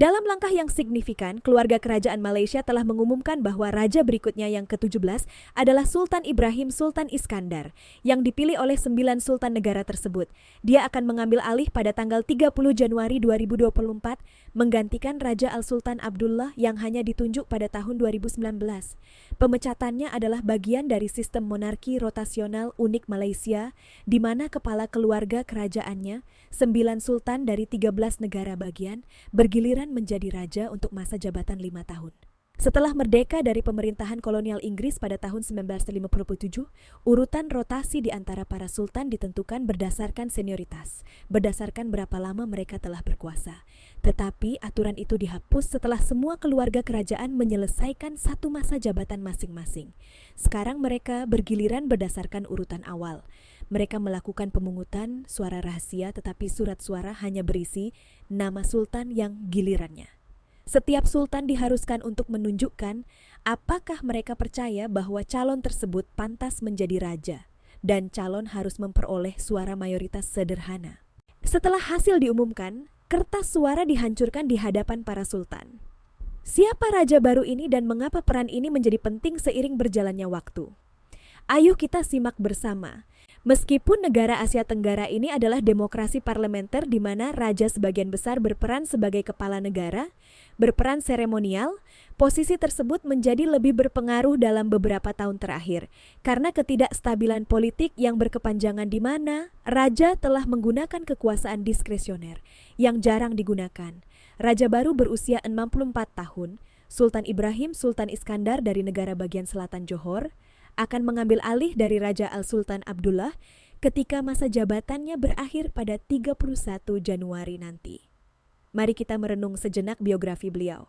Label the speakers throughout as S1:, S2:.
S1: Dalam langkah yang signifikan, keluarga kerajaan Malaysia telah mengumumkan bahwa raja berikutnya yang ke-17 adalah Sultan Ibrahim Sultan Iskandar, yang dipilih oleh 9 sultan negara tersebut. Dia akan mengambil alih pada tanggal 30 Januari 2024, menggantikan Raja Al-Sultan Abdullah yang hanya ditunjuk pada tahun 2019. Pemecatannya adalah bagian dari sistem monarki rotasional unik Malaysia, di mana kepala keluarga kerajaannya, 9 sultan dari 13 negara bagian, bergiliran menjadi raja untuk masa jabatan 5 tahun. Setelah merdeka dari pemerintahan kolonial Inggris pada tahun 1957, urutan rotasi di antara para sultan ditentukan berdasarkan senioritas, berdasarkan berapa lama mereka telah berkuasa. Tetapi aturan itu dihapus setelah semua keluarga kerajaan menyelesaikan satu masa jabatan masing-masing. Sekarang mereka bergiliran berdasarkan urutan awal. Mereka melakukan pemungutan suara rahasia, tetapi surat suara hanya berisi nama sultan yang gilirannya. Setiap sultan diharuskan untuk menunjukkan apakah mereka percaya bahwa calon tersebut pantas menjadi raja, dan calon harus memperoleh suara mayoritas sederhana. Setelah hasil diumumkan, kertas suara dihancurkan di hadapan para sultan. Siapa raja baru ini dan mengapa peran ini menjadi penting seiring berjalannya waktu? Ayo kita simak bersama. Meskipun negara Asia Tenggara ini adalah demokrasi parlementer di mana raja sebagian besar berperan sebagai kepala negara, berperan seremonial, posisi tersebut menjadi lebih berpengaruh dalam beberapa tahun terakhir karena ketidakstabilan politik yang berkepanjangan di mana raja telah menggunakan kekuasaan diskresioner yang jarang digunakan. Raja baru berusia 64 tahun, Sultan Ibrahim Sultan Iskandar dari negara bagian selatan Johor, akan mengambil alih dari Raja Al-Sultan Abdullah ketika masa jabatannya berakhir pada 31 Januari nanti. Mari kita merenung sejenak biografi beliau.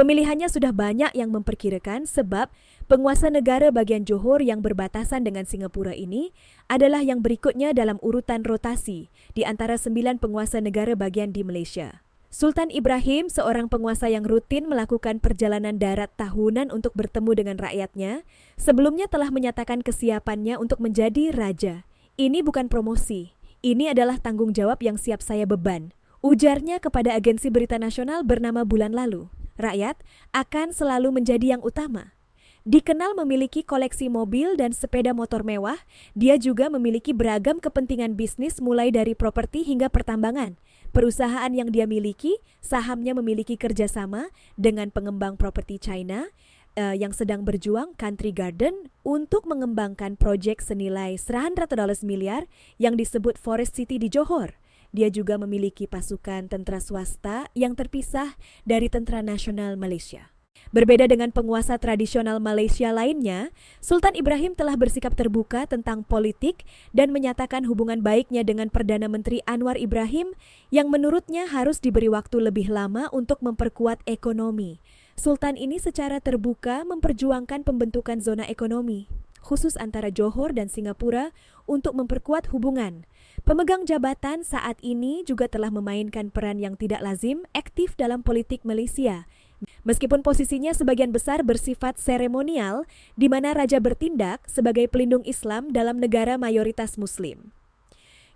S1: Pemilihannya sudah banyak yang memperkirakan sebab penguasa negara bagian Johor yang berbatasan dengan Singapura ini adalah yang berikutnya dalam urutan rotasi di antara 9 penguasa negara bagian di Malaysia. Sultan Ibrahim, seorang penguasa yang rutin melakukan perjalanan darat tahunan untuk bertemu dengan rakyatnya, sebelumnya telah menyatakan kesiapannya untuk menjadi raja. Ini bukan promosi, ini adalah tanggung jawab yang siap saya beban, ujarnya kepada agensi berita nasional bernama Bulan Lalu. Rakyat akan selalu menjadi yang utama. Dikenal memiliki koleksi mobil dan sepeda motor mewah, dia juga memiliki beragam kepentingan bisnis mulai dari properti hingga pertambangan. Perusahaan yang dia miliki, sahamnya memiliki kerjasama dengan pengembang properti China yang sedang berjuang, Country Garden, untuk mengembangkan proyek senilai $100 miliar yang disebut Forest City di Johor. Dia juga memiliki pasukan tentara swasta yang terpisah dari Tentara Nasional Malaysia. Berbeda dengan penguasa tradisional Malaysia lainnya, Sultan Ibrahim telah bersikap terbuka tentang politik dan menyatakan hubungan baiknya dengan Perdana Menteri Anwar Ibrahim yang menurutnya harus diberi waktu lebih lama untuk memperkuat ekonomi. Sultan ini secara terbuka memperjuangkan pembentukan zona ekonomi khusus antara Johor dan Singapura untuk memperkuat hubungan. Pemegang jabatan saat ini juga telah memainkan peran yang tidak lazim aktif dalam politik Malaysia. Meskipun posisinya sebagian besar bersifat seremonial, di mana raja bertindak sebagai pelindung Islam dalam negara mayoritas Muslim.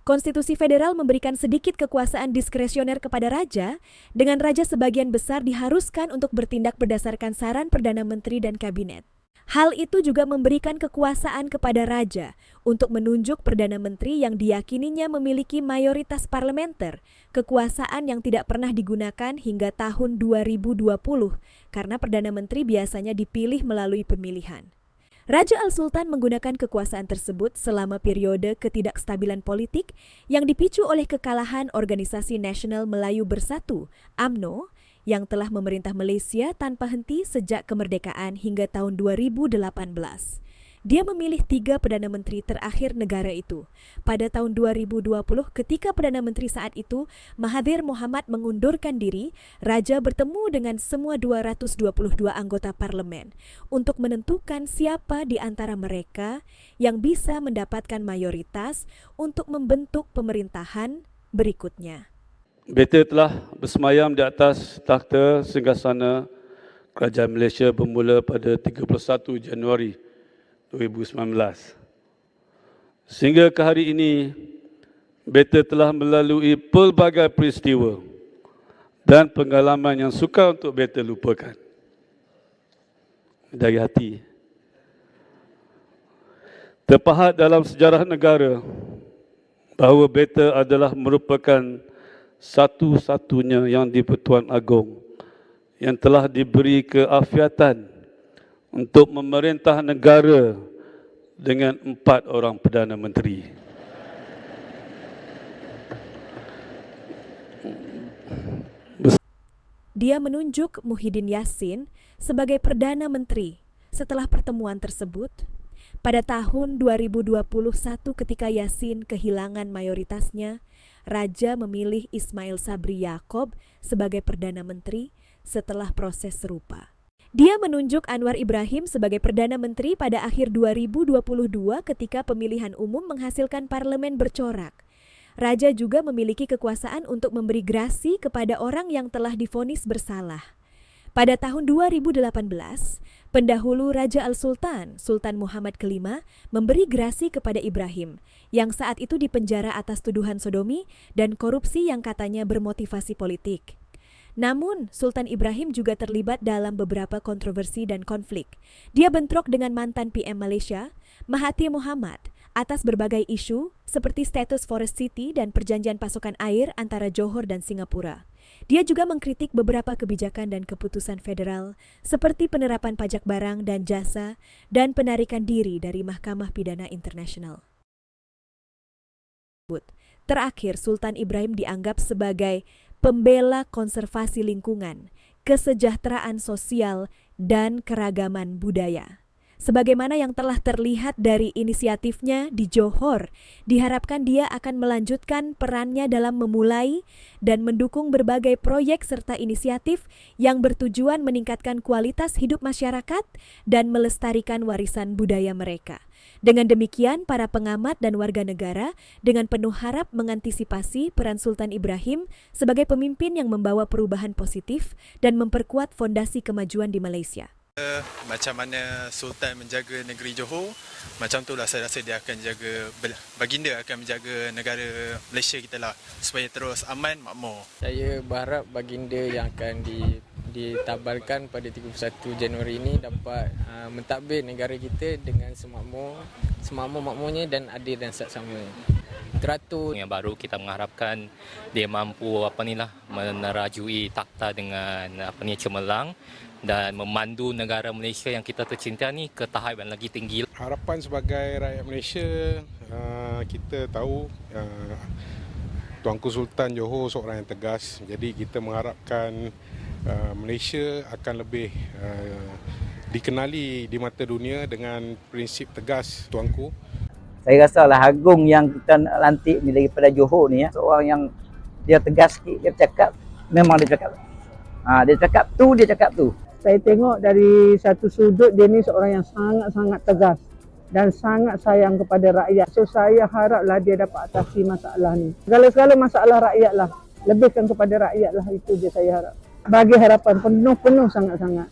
S1: Konstitusi federal memberikan sedikit kekuasaan diskresioner kepada raja, dengan raja sebagian besar diharuskan untuk bertindak berdasarkan saran Perdana Menteri dan Kabinet. Hal itu juga memberikan kekuasaan kepada raja untuk menunjuk Perdana Menteri yang diyakininya memiliki mayoritas parlementer, kekuasaan yang tidak pernah digunakan hingga tahun 2020 karena Perdana Menteri biasanya dipilih melalui pemilihan. Raja Al-Sultan menggunakan kekuasaan tersebut selama periode ketidakstabilan politik yang dipicu oleh kekalahan Organisasi Nasional Melayu Bersatu (UMNO) yang telah memerintah Malaysia tanpa henti sejak kemerdekaan hingga tahun 2018. Dia memilih 3 Perdana Menteri terakhir negara itu. Pada tahun 2020, ketika Perdana Menteri saat itu, Mahathir Mohamad mengundurkan diri, Raja bertemu dengan semua 222 anggota parlemen untuk menentukan siapa di antara mereka yang bisa mendapatkan mayoritas untuk membentuk pemerintahan berikutnya.
S2: Beta telah bersemayam di atas takhta singgasana Kerajaan Malaysia bermula pada 31 Januari 2019. Sehingga ke hari ini, beta telah melalui pelbagai peristiwa dan pengalaman yang sukar untuk beta lupakan. Dari hati. Terpahat dalam sejarah negara bahawa beta adalah merupakan satu-satunya yang di-Pertuan Agong yang telah diberi keafiatan untuk memerintah negara dengan 4 orang Perdana Menteri.
S1: Dia menunjuk Muhyiddin Yassin sebagai Perdana Menteri setelah pertemuan tersebut. Pada tahun 2021 ketika Yassin kehilangan mayoritasnya, Raja memilih Ismail Sabri Yaakob sebagai Perdana Menteri setelah proses serupa. Dia menunjuk Anwar Ibrahim sebagai Perdana Menteri pada akhir 2022 ketika pemilihan umum menghasilkan parlemen bercorak. Raja juga memiliki kekuasaan untuk memberi grasi kepada orang yang telah divonis bersalah. Pada tahun 2018, pendahulu Raja Al-Sultan, Sultan Muhammad kelima, memberi grasi kepada Ibrahim, yang saat itu dipenjara atas tuduhan sodomi dan korupsi yang katanya bermotivasi politik. Namun, Sultan Ibrahim juga terlibat dalam beberapa kontroversi dan konflik. Dia bentrok dengan mantan PM Malaysia, Mahathir Mohamad, atas berbagai isu seperti status Forest City dan perjanjian pasokan air antara Johor dan Singapura. Dia juga mengkritik beberapa kebijakan dan keputusan federal seperti penerapan pajak barang dan jasa dan penarikan diri dari Mahkamah Pidana Internasional. Terakhir, Sultan Ibrahim dianggap sebagai pembela konservasi lingkungan, kesejahteraan sosial, dan keragaman budaya. Sebagaimana yang telah terlihat dari inisiatifnya di Johor, diharapkan dia akan melanjutkan perannya dalam memulai dan mendukung berbagai proyek serta inisiatif yang bertujuan meningkatkan kualitas hidup masyarakat dan melestarikan warisan budaya mereka. Dengan demikian, para pengamat dan warga negara dengan penuh harap mengantisipasi peran Sultan Ibrahim sebagai pemimpin yang membawa perubahan positif dan memperkuat fondasi kemajuan di Malaysia.
S3: Macam mana Sultan menjaga negeri Johor, macam itulah saya rasa dia akan jaga, baginda akan menjaga negara Malaysia kita lah supaya terus aman makmur.
S4: Saya berharap baginda yang akan ditabalkan pada 31 Januari ini dapat mentadbir negara kita dengan semakmur-makmurnya dan adil dan saksama. Teratur.
S5: Yang baru kita mengharapkan dia mampu menerajui takhta dengan cemerlang dan memandu negara Malaysia yang kita tercinta ni ke tahap yang lagi tinggi.
S6: Harapan sebagai rakyat Malaysia, kita tahu Tuanku Sultan Johor seorang yang tegas. Jadi kita mengharapkan Malaysia akan lebih dikenali di mata dunia dengan prinsip tegas Tuanku.
S7: Saya rasa lah Agung yang kita lantik ni daripada Johor ni, seorang yang dia tegas sikit, dia cakap, memang dia cakap. Dia cakap tu.
S8: Saya tengok dari satu sudut dia ni seorang yang sangat-sangat tegas dan sangat sayang kepada rakyat. So saya haraplah dia dapat atasi masalah ni. Segala-segala masalah rakyat lah. Lebihkan kepada rakyat lah, itu je saya harap. Bagi harapan penuh sangat-sangat.